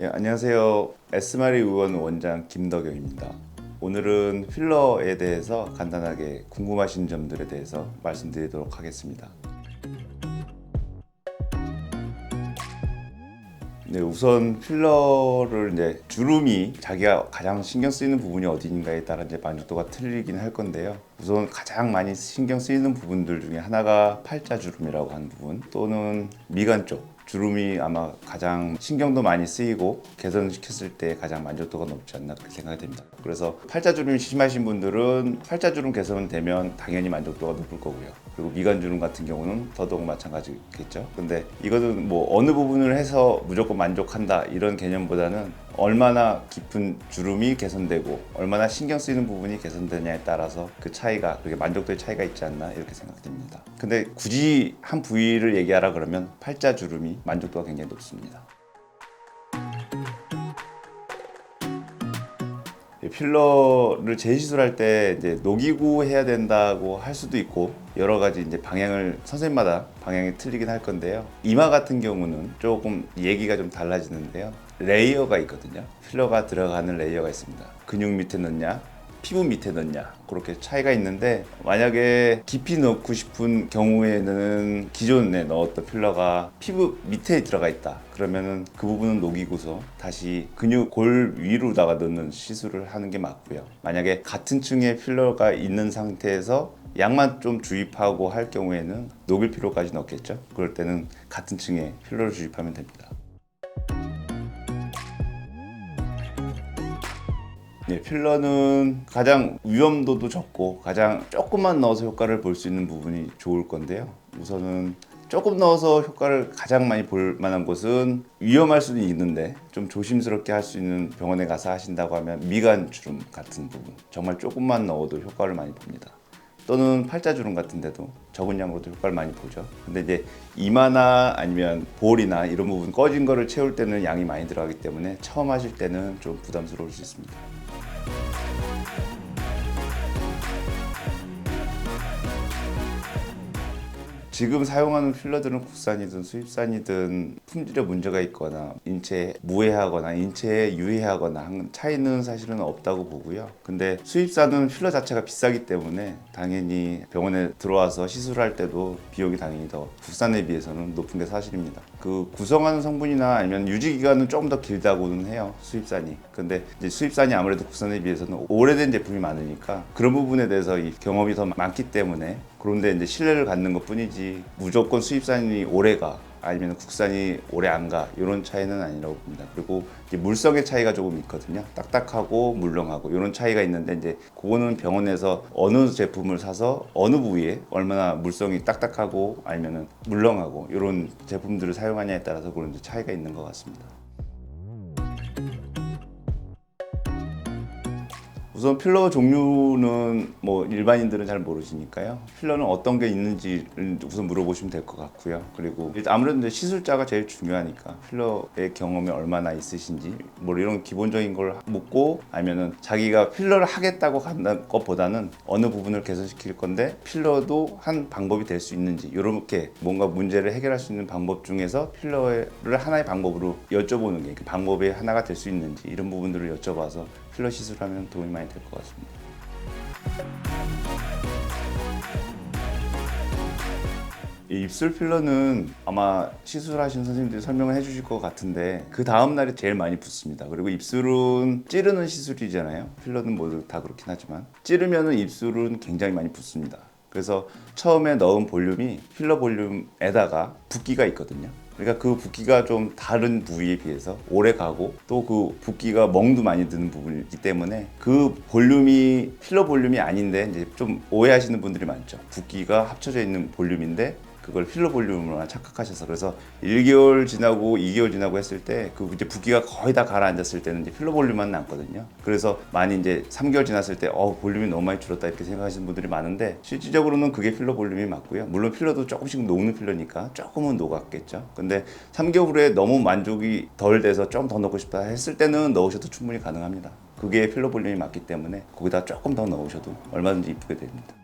예, 안녕하세요. 에스마리 의원 원장 김덕영입니다. 오늘은 필러에 대해서 간단하게 궁금하신 점들에 대해서 말씀드리도록 하겠습니다. 네, 우선 필러를 이제 주름이 자기가 가장 신경 쓰이는 부분이 어디인가에 따라 이제 만족도가 틀리긴 할 건데요. 우선 가장 많이 신경 쓰이는 부분들 중에 하나가 팔자주름이라고 하는 부분 또는 미간 쪽 주름이 아마 가장 신경도 많이 쓰이고 개선시켰을 때 가장 만족도가 높지 않나 그렇게 생각이 됩니다. 그래서 팔자주름이 심하신 분들은 팔자주름 개선되면 당연히 만족도가 높을 거고요. 그리고 미간주름 같은 경우는 더더욱 마찬가지겠죠. 근데 이거는 뭐 어느 부분을 해서 무조건 만족한다 이런 개념보다는 얼마나 깊은 주름이 개선되고 얼마나 신경 쓰이는 부분이 개선되냐에 따라서 그 차이가, 그게 만족도의 차이가 있지 않나 이렇게 생각됩니다. 근데 굳이 한 부위를 얘기하라 그러면 팔자주름이 만족도가 굉장히 높습니다. 필러를 재시술할 때 이제 녹이고 해야 된다고 할 수도 있고 여러 가지 이제 방향을 선생님마다 방향이 틀리긴 할 건데요. 이마 같은 경우는 조금 얘기가 좀 달라지는데요. 레이어가 있거든요. 필러가 들어가는 레이어가 있습니다. 근육 밑에 넣냐, 피부 밑에 넣냐 그렇게 차이가 있는데 만약에 깊이 넣고 싶은 경우에는 기존에 넣었던 필러가 피부 밑에 들어가 있다 그러면은 그 부분은 녹이고서 다시 근육 골 위로다가 넣는 시술을 하는 게 맞고요. 만약에 같은 층에 필러가 있는 상태에서 약만 좀 주입하고 할 경우에는 녹일 필요까지는 없겠죠. 그럴 때는 같은 층에 필러를 주입하면 됩니다. 네, 필러는 가장 위험도도 적고 가장 조금만 넣어서 효과를 볼 수 있는 부분이 좋을 건데요. 우선은 조금 넣어서 효과를 가장 많이 볼 만한 곳은 위험할 수도 있는데 좀 조심스럽게 할 수 있는 병원에 가서 하신다고 하면 미간 주름 같은 부분 정말 조금만 넣어도 효과를 많이 봅니다. 또는 팔자주름 같은 데도 적은 양으로도 효과를 많이 보죠. 근데 이제 이마나 아니면 볼이나 이런 부분 꺼진 거를 채울 때는 양이 많이 들어가기 때문에 처음 하실 때는 좀 부담스러울 수 있습니다. 지금 사용하는 필러들은 국산이든 수입산이든 품질에 문제가 있거나 인체에 무해하거나 인체에 유해하거나 하는 차이는 사실은 없다고 보고요. 근데 수입산은 필러 자체가 비싸기 때문에 당연히 병원에 들어와서 시술할 때도 비용이 당연히 더 국산에 비해서는 높은 게 사실입니다. 그 구성하는 성분이나 아니면 유지 기간은 조금 더 길다고는 해요, 수입산이. 근데 이제 수입산이 아무래도 국산에 비해서는 오래된 제품이 많으니까 그런 부분에 대해서 이 경험이 더 많기 때문에 그런데 이제 신뢰를 갖는 것 뿐이지 무조건 수입산이 오래 가 아니면 국산이 오래 안 가 이런 차이는 아니라고 봅니다. 그리고 이제 물성의 차이가 조금 있거든요. 딱딱하고 물렁하고 이런 차이가 있는데 이제 그거는 병원에서 어느 제품을 사서 어느 부위에 얼마나 물성이 딱딱하고 아니면 물렁하고 이런 제품들을 사용하냐에 따라서 그런 차이가 있는 것 같습니다. 우선 필러 종류는 뭐 일반인들은 잘 모르시니까요. 필러는 어떤 게 있는지를 우선 물어보시면 될 것 같고요. 그리고 일단 아무래도 이제 시술자가 제일 중요하니까 필러의 경험이 얼마나 있으신지 뭐 이런 기본적인 걸 묻고 아니면은 자기가 필러를 하겠다고 간다는 것보다는 어느 부분을 개선시킬 건데 필러도 한 방법이 될 수 있는지 이렇게 뭔가 문제를 해결할 수 있는 방법 중에서 필러를 하나의 방법으로 여쭤보는 게 그 방법의 하나가 될 수 있는지 이런 부분들을 여쭤봐서 필러 시술하면 도움이 많이 될 것 같습니다. 이 입술 필러는 아마 시술하신 선생님들이 설명을 해주실 것 같은데 그 다음 날이 제일 많이 붓습니다. 그리고 입술은 찌르는 시술이잖아요. 필러는 모두 다 그렇긴 하지만 찌르면은 입술은 굉장히 많이 붓습니다. 그래서 처음에 넣은 볼륨이 필러 볼륨에다가 붓기가 있거든요. 그러니까 그 붓기가 좀 다른 부위에 비해서 오래 가고 또 그 붓기가 멍도 많이 드는 부분이기 때문에 그 볼륨이 필러 볼륨이 아닌데 이제 좀 오해하시는 분들이 많죠. 붓기가 합쳐져 있는 볼륨인데 그걸 필러 볼륨으로 착각하셔서 그래서 1개월 지나고 2개월 지나고 했을 때 그 이제 붓기가 거의 다 가라앉았을 때는 이제 필러 볼륨만 남거든요. 그래서 많이 이제 3개월 지났을 때 볼륨이 너무 많이 줄었다 이렇게 생각하시는 분들이 많은데 실질적으로는 그게 필러 볼륨이 맞고요. 물론 필러도 조금씩 녹는 필러니까 조금은 녹았겠죠. 근데 3개월 후에 너무 만족이 덜 돼서 좀 더 넣고 싶다 했을 때는 넣으셔도 충분히 가능합니다. 그게 필러 볼륨이 맞기 때문에 거기다 조금 더 넣으셔도 얼마든지 이쁘게 됩니다.